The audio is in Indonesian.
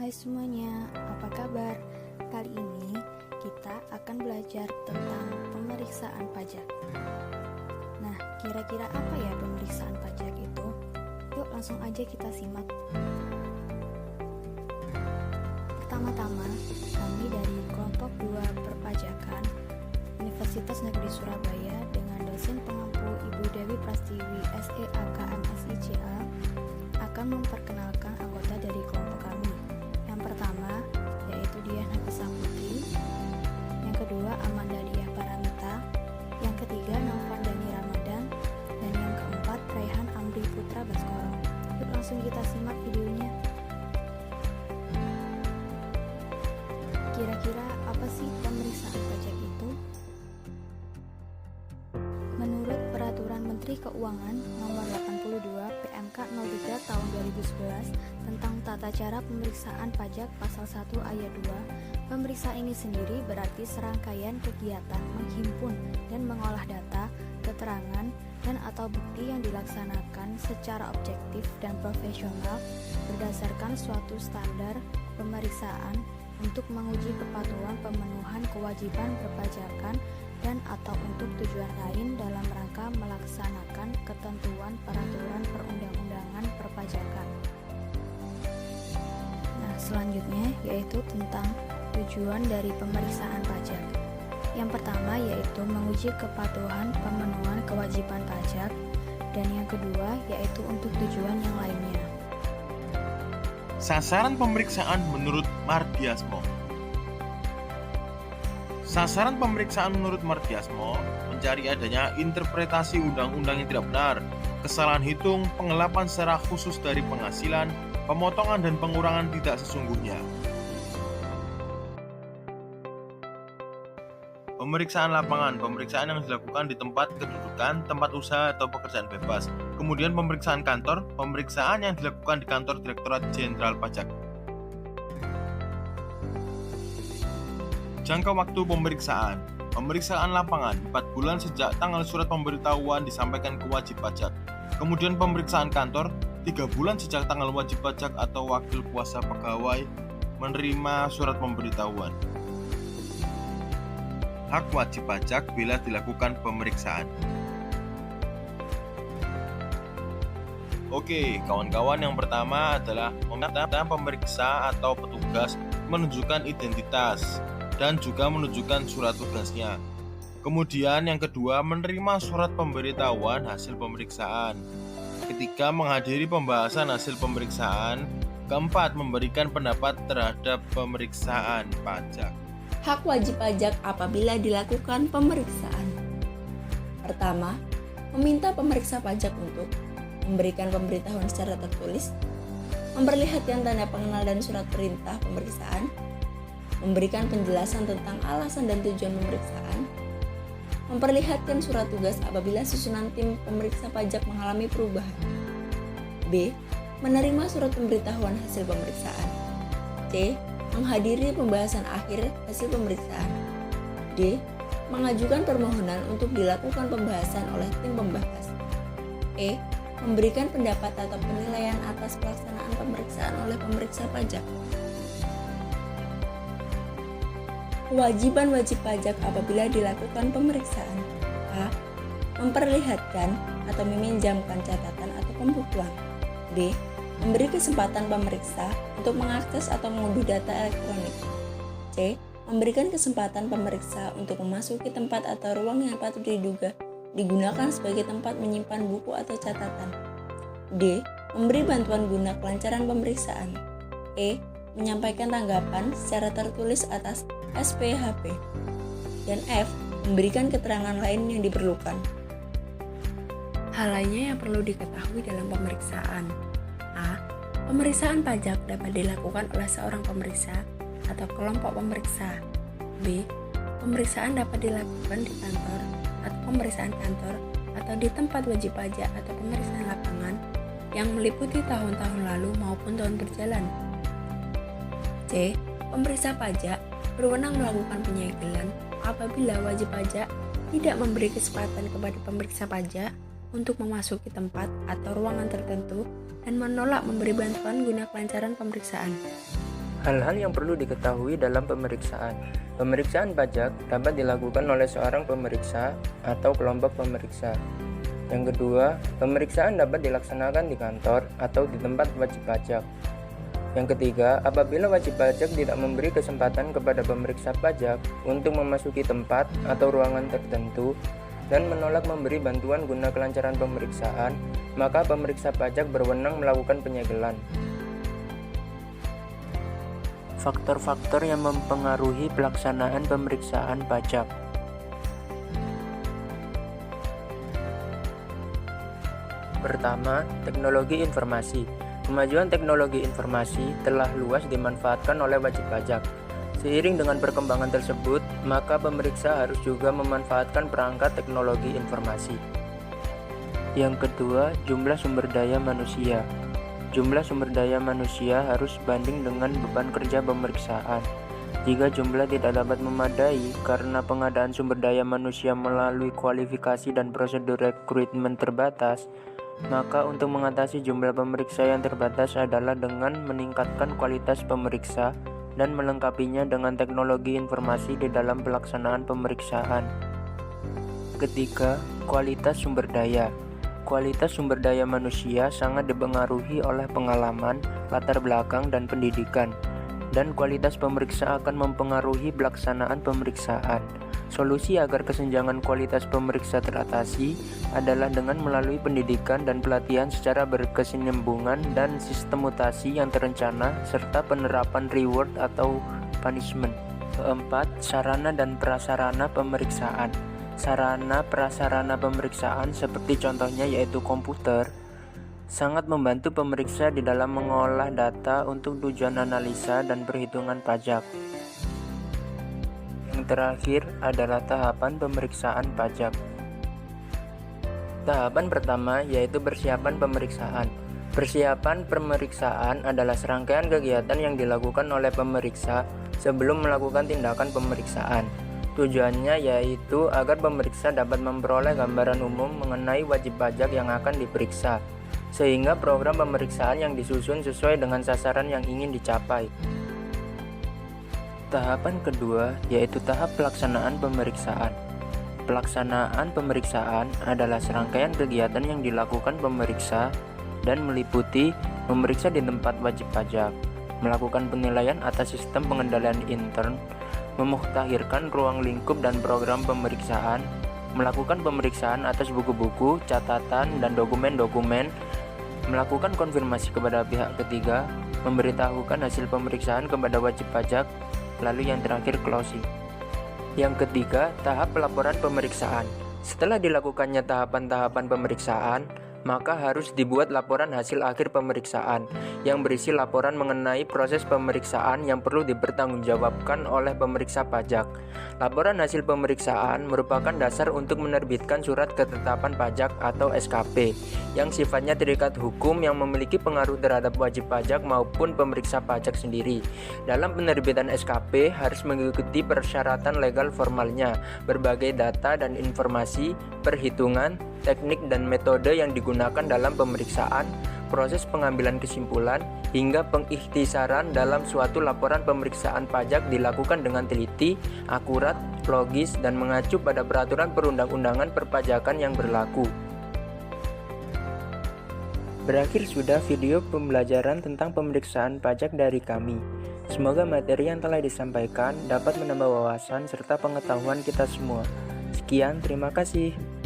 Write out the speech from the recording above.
Hai semuanya, apa kabar? Kali ini kita akan belajar tentang pemeriksaan pajak. Nah, kira-kira apa ya pemeriksaan pajak itu? Yuk langsung aja kita simak. Pertama-tama, kami dari kelompok 2 perpajakan Universitas Negeri Surabaya dengan dosen pengampu Ibu Dewi Prastiwi SEAKM SICA akan memperkenalkan anggota dari kelompok kami. Yang pertama yaitu Diah Nafisa Putri, yang kedua Amanda Diah Paramita, yang ketiga Naufan Dani Ramadan, dan yang keempat Raihan Amri Putra Baskoro. Yuk langsung kita simak videonya. Kira-kira apa sih pemeriksaan pajak itu? Menurut Peraturan Menteri Keuangan Nomor 82 PMK 03 Tahun 2011 tentang tata cara pemeriksaan pajak pasal 1 ayat 2, pemeriksaan ini sendiri berarti serangkaian kegiatan menghimpun dan mengolah data, keterangan, dan atau bukti yang dilaksanakan secara objektif dan profesional berdasarkan suatu standar pemeriksaan untuk menguji kepatuhan pemenuhan kewajiban perpajakan dan atau untuk tujuan lain dalam rangka melaksanakan ketentuan peraturan perundang-undangan perpajakan. Nah, selanjutnya yaitu tentang tujuan dari pemeriksaan pajak. Yang pertama yaitu menguji kepatuhan pemenuhan kewajiban pajak, dan yang kedua yaitu untuk tujuan yang lainnya. Sasaran pemeriksaan menurut Mardiasmo. Sasaran pemeriksaan menurut Mardiasmo mencari adanya interpretasi undang-undang yang tidak benar, kesalahan hitung, penggelapan secara khusus dari penghasilan, pemotongan dan pengurangan tidak sesungguhnya. Pemeriksaan lapangan, pemeriksaan yang dilakukan di tempat kedudukan, tempat usaha atau pekerjaan bebas. Kemudian pemeriksaan kantor, pemeriksaan yang dilakukan di kantor Direktorat Jenderal Pajak. Jangka waktu pemeriksaan. Pemeriksaan lapangan 4 bulan sejak tanggal surat pemberitahuan disampaikan ke wajib pajak. Kemudian pemeriksaan kantor 3 bulan sejak tanggal wajib pajak atau wakil kuasa pegawai menerima surat pemberitahuan. Hak wajib pajak bila dilakukan pemeriksaan. Oke, kawan-kawan, yang pertama adalah meminta pemeriksa atau petugas menunjukkan identitas dan juga menunjukkan surat tugasnya. Kemudian yang kedua, menerima surat pemberitahuan hasil pemeriksaan. Ketiga, menghadiri pembahasan hasil pemeriksaan. Keempat, memberikan pendapat terhadap pemeriksaan pajak. Hak wajib pajak apabila dilakukan pemeriksaan. Pertama, meminta pemeriksa pajak untuk memberikan pemberitahuan secara tertulis, memperlihatkan tanda pengenal dan surat perintah pemeriksaan, memberikan penjelasan tentang alasan dan tujuan pemeriksaan, memperlihatkan surat tugas apabila susunan tim pemeriksa pajak mengalami perubahan. B. Menerima surat pemberitahuan hasil pemeriksaan. C. Menghadiri pembahasan akhir hasil pemeriksaan. D. Mengajukan permohonan untuk dilakukan pembahasan oleh tim pembahas. E. Memberikan pendapat atau penilaian atas pelaksanaan pemeriksaan oleh pemeriksa pajak. Kewajiban wajib pajak apabila dilakukan pemeriksaan. A. Memperlihatkan atau meminjamkan catatan atau pembukuan. B. Memberi kesempatan pemeriksa untuk mengakses atau mengunduh data elektronik. C. Memberikan kesempatan pemeriksa untuk memasuki tempat atau ruang yang patut diduga digunakan sebagai tempat menyimpan buku atau catatan. D. Memberi bantuan guna kelancaran pemeriksaan. E. Menyampaikan tanggapan secara tertulis atas SPHP. Dan F. Memberikan keterangan lain yang diperlukan. Hal lainnya yang perlu diketahui dalam pemeriksaan. A. Pemeriksaan pajak dapat dilakukan oleh seorang pemeriksa atau kelompok pemeriksa. B. Pemeriksaan dapat dilakukan di kantor atau pemeriksaan kantor atau di tempat wajib pajak atau pemeriksaan lapangan yang meliputi tahun-tahun lalu maupun tahun berjalan. C. Pemeriksa pajak berwenang melakukan penyegelan apabila wajib pajak tidak memberi kesempatan kepada pemeriksa pajak untuk memasuki tempat atau ruangan tertentu dan menolak memberi bantuan guna kelancaran pemeriksaan. Hal-hal yang perlu diketahui dalam pemeriksaan. Pemeriksaan pajak dapat dilakukan oleh seorang pemeriksa atau kelompok pemeriksa. Yang kedua, pemeriksaan dapat dilaksanakan di kantor atau di tempat wajib pajak. Yang ketiga, apabila wajib pajak tidak memberi kesempatan kepada pemeriksa pajak untuk memasuki tempat atau ruangan tertentu dan menolak memberi bantuan guna kelancaran pemeriksaan, maka pemeriksa pajak berwenang melakukan penyegelan. Faktor-faktor yang mempengaruhi pelaksanaan pemeriksaan pajak. Pertama, teknologi informasi. Kemajuan teknologi informasi telah luas dimanfaatkan oleh wajib pajak. Seiring dengan perkembangan tersebut, maka pemeriksa harus juga memanfaatkan perangkat teknologi informasi. Yang kedua, jumlah sumber daya manusia. Jumlah sumber daya manusia harus sebanding dengan beban kerja pemeriksaan. Jika jumlah tidak dapat memadai karena pengadaan sumber daya manusia melalui kualifikasi dan prosedur rekrutmen terbatas, maka untuk mengatasi jumlah pemeriksa yang terbatas adalah dengan meningkatkan kualitas pemeriksa dan melengkapinya dengan teknologi informasi di dalam pelaksanaan pemeriksaan. Ketiga, kualitas sumber daya. Kualitas sumber daya manusia sangat dipengaruhi oleh pengalaman, latar belakang, dan pendidikan. Dan kualitas pemeriksa akan mempengaruhi pelaksanaan pemeriksaan. Solusi agar kesenjangan kualitas pemeriksa teratasi adalah dengan melalui pendidikan dan pelatihan secara berkesinambungan dan sistem mutasi yang terencana serta penerapan reward atau punishment. Keempat, sarana dan prasarana pemeriksaan. Sarana prasarana pemeriksaan seperti contohnya yaitu komputer sangat membantu pemeriksa di dalam mengolah data untuk tujuan analisa dan perhitungan pajak. Yang terakhir adalah tahapan pemeriksaan pajak. Tahapan pertama yaitu persiapan pemeriksaan. Persiapan pemeriksaan adalah serangkaian kegiatan yang dilakukan oleh pemeriksa sebelum melakukan tindakan pemeriksaan. Tujuannya yaitu agar pemeriksa dapat memperoleh gambaran umum mengenai wajib pajak yang akan diperiksa, sehingga program pemeriksaan yang disusun sesuai dengan sasaran yang ingin dicapai. Tahapan kedua yaitu tahap pelaksanaan pemeriksaan. Pelaksanaan pemeriksaan adalah serangkaian kegiatan yang dilakukan pemeriksa dan meliputi memeriksa di tempat wajib pajak, melakukan penilaian atas sistem pengendalian intern, memuktahirkan ruang lingkup dan program pemeriksaan, melakukan pemeriksaan atas buku-buku, catatan, dan dokumen-dokumen, melakukan konfirmasi kepada pihak ketiga, memberitahukan hasil pemeriksaan kepada wajib pajak, lalu yang terakhir closing. Yang ketiga, tahap pelaporan pemeriksaan. Setelah dilakukannya tahapan-tahapan pemeriksaan, maka harus dibuat laporan hasil akhir pemeriksaan yang berisi laporan mengenai proses pemeriksaan yang perlu dipertanggungjawabkan oleh pemeriksa pajak. Laporan hasil pemeriksaan merupakan dasar untuk menerbitkan surat ketetapan pajak atau SKP yang sifatnya terikat hukum yang memiliki pengaruh terhadap wajib pajak maupun pemeriksa pajak sendiri. Dalam penerbitan SKP harus mengikuti persyaratan legal formalnya, berbagai data dan informasi, perhitungan, teknik dan metode yang digunakan dalam pemeriksaan, proses pengambilan kesimpulan, hingga pengikhtisaran dalam suatu laporan pemeriksaan pajak dilakukan dengan teliti, akurat, logis, dan mengacu pada peraturan perundang-undangan perpajakan yang berlaku. Berakhir sudah video pembelajaran tentang pemeriksaan pajak dari kami. Semoga materi yang telah disampaikan dapat menambah wawasan serta pengetahuan kita semua. Sekian, terima kasih.